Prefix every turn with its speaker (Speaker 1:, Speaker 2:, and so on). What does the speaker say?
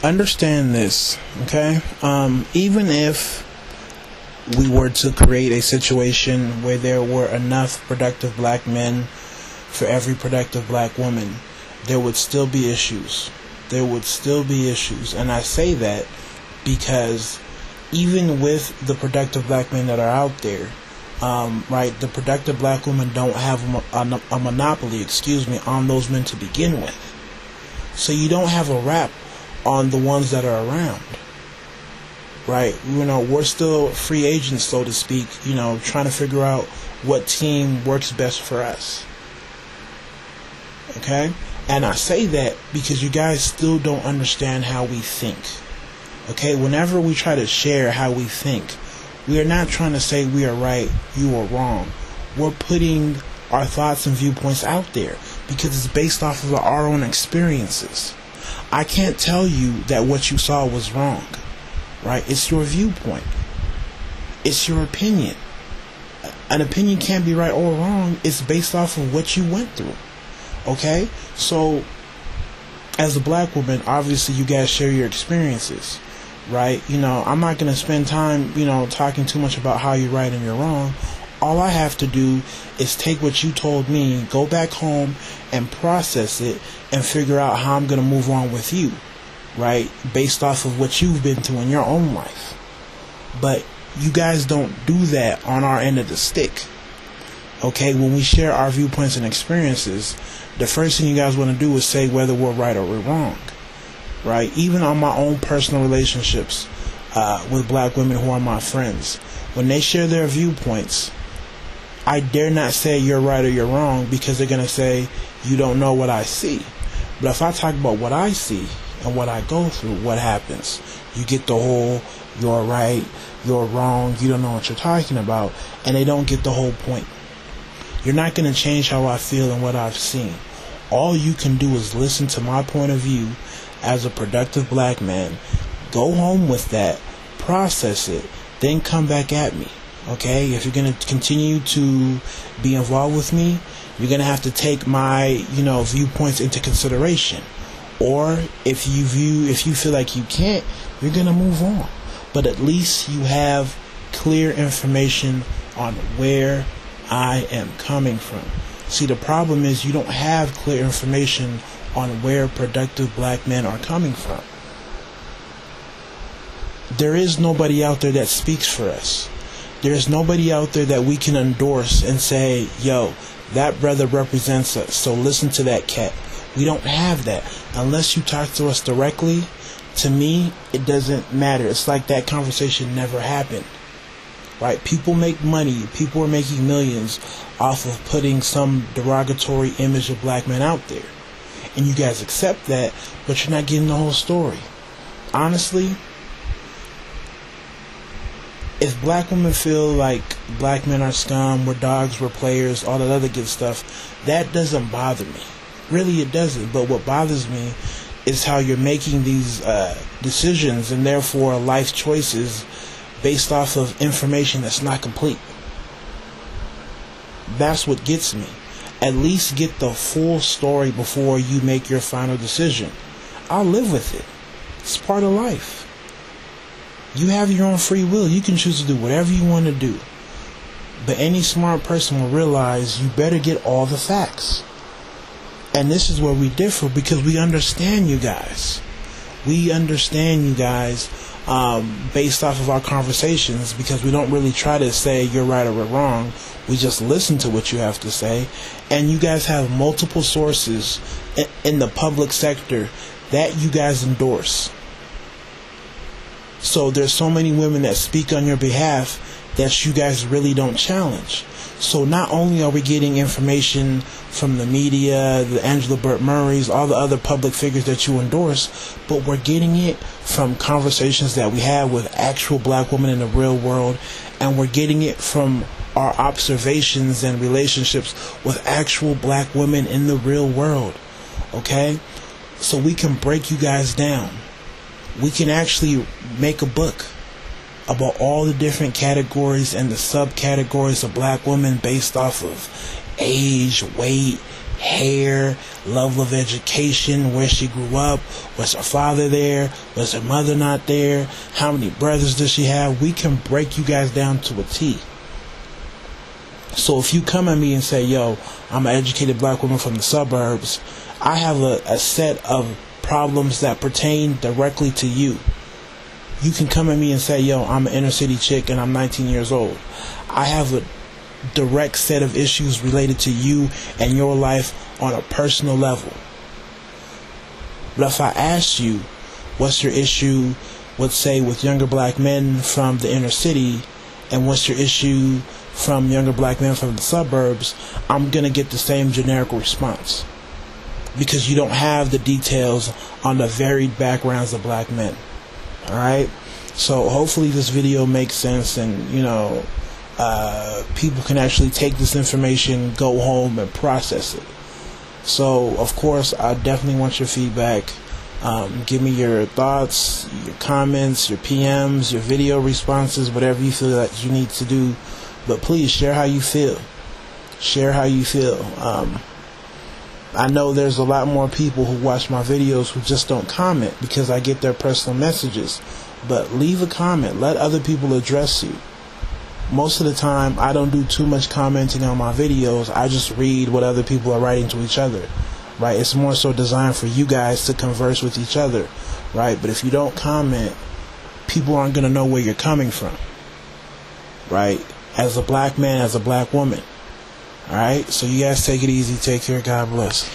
Speaker 1: Understand this, okay? Even if we were to create a situation where there were enough productive black men for every productive black woman, there would still be issues. There would still be issues. And I say that because even with the productive black men that are out there, right, the productive black women don't have a monopoly, on those men to begin with. So you don't have a rap on the ones that are around. Right, we're still free agents, so to speak, trying to figure out what team works best for us. Okay? And I say that because you guys still don't understand how we think. Okay? Whenever we try to share how we think, we are not trying to say we are right, you are wrong. We're putting our thoughts and viewpoints out there because it's based off of our own experiences. I can't tell you that what you saw was wrong. Right? It's your viewpoint. It's your opinion. An opinion can't be right or wrong. It's based off of what you went through. Okay? So, as a black woman, obviously you guys share your experiences. Right? I'm not going to spend time, talking too much about how you're right and you're wrong. All I have to do is take what you told me, go back home and process it and figure out how I'm going to move on with you. Right, based off of what you've been through in your own life. But you guys don't do that on our end of the stick. Okay, when we share our viewpoints and experiences, the first thing you guys want to do is say whether we're right or we're wrong. Right, even on my own personal relationships with black women who are my friends, when they share their viewpoints, I dare not say you're right or you're wrong because they're going to say you don't know what I see. But if I talk about what I see and what I go through, what happens? You get the whole, you're right, you're wrong, you don't know what you're talking about, and they don't get the whole point. You're not going to change how I feel and what I've seen. All you can do is listen to my point of view as a productive black man, go home with that, process it, then come back at me. Okay? If you're going to continue to be involved with me, you're going to have to take my, viewpoints into consideration. Or if you feel like you can't, you're going to move on. But at least you have clear information on where I am coming from. See, the problem is you don't have clear information on where productive black men are coming from. There is nobody out there that speaks for us. There's nobody out there that we can endorse and say, yo, that brother represents us, so listen to that cat. We don't have that. Unless you talk to us directly, to me, it doesn't matter. It's like that conversation never happened. Right? People make money. People are making millions off of putting some derogatory image of black men out there. And you guys accept that, but you're not getting the whole story. Honestly, if black women feel like black men are scum, we're dogs, we're players, all that other good stuff, that doesn't bother me. Really, it doesn't. But what bothers me is how you're making these decisions and therefore life choices based off of information that's not complete. That's what gets me. At least get the full story before you make your final decision. I'll live with it. It's part of life. You have your own free will. You can choose to do whatever you want to do. But any smart person will realize you better get all the facts. And this is where we differ because we understand you guys. We understand you guys based off of our conversations because we don't really try to say you're right or we're wrong. We just listen to what you have to say. And you guys have multiple sources in the public sector that you guys endorse. So there's so many women that speak on your behalf that you guys really don't challenge. So not only are we getting information from the media, the Angela Burt Murrays, all the other public figures that you endorse, but we're getting it from conversations that we have with actual black women in the real world, and we're getting it from our observations and relationships with actual black women in the real world. Okay? So we can break you guys down. We can actually make a book about all the different categories and the subcategories of black women based off of age, weight, hair, level of education, where she grew up, was her father there, was her mother not there, how many brothers does she have. We can break you guys down to a T. So if you come at me and say, yo, I'm an educated black woman from the suburbs, I have a set of problems that pertain directly to you. You can come at me and say, yo, I'm an inner city chick and I'm 19 years old. I have a direct set of issues related to you and your life on a personal level. But if I asked you, what's your issue, let's say, with younger black men from the inner city, and what's your issue from younger black men from the suburbs, I'm going to get the same generic response. Because you don't have the details on the varied backgrounds of black men. Alright? So hopefully this video makes sense, and, you know, people can actually take this information, go home, and process it. So, of course, I definitely want your feedback. Give me your thoughts, your comments, your PMs, your video responses, whatever you feel that you need to do. But please share how you feel. Share how you feel. I know there's a lot more people who watch my videos who just don't comment because I get their personal messages. But leave a comment. Let other people address you. Most of the time, I don't do too much commenting on my videos. I just read what other people are writing to each other, right? It's more so designed for you guys to converse with each other, right? But if you don't comment, people aren't going to know where you're coming from, right? As a black man, as a black woman, all right? So you guys take it easy. Take care. God bless.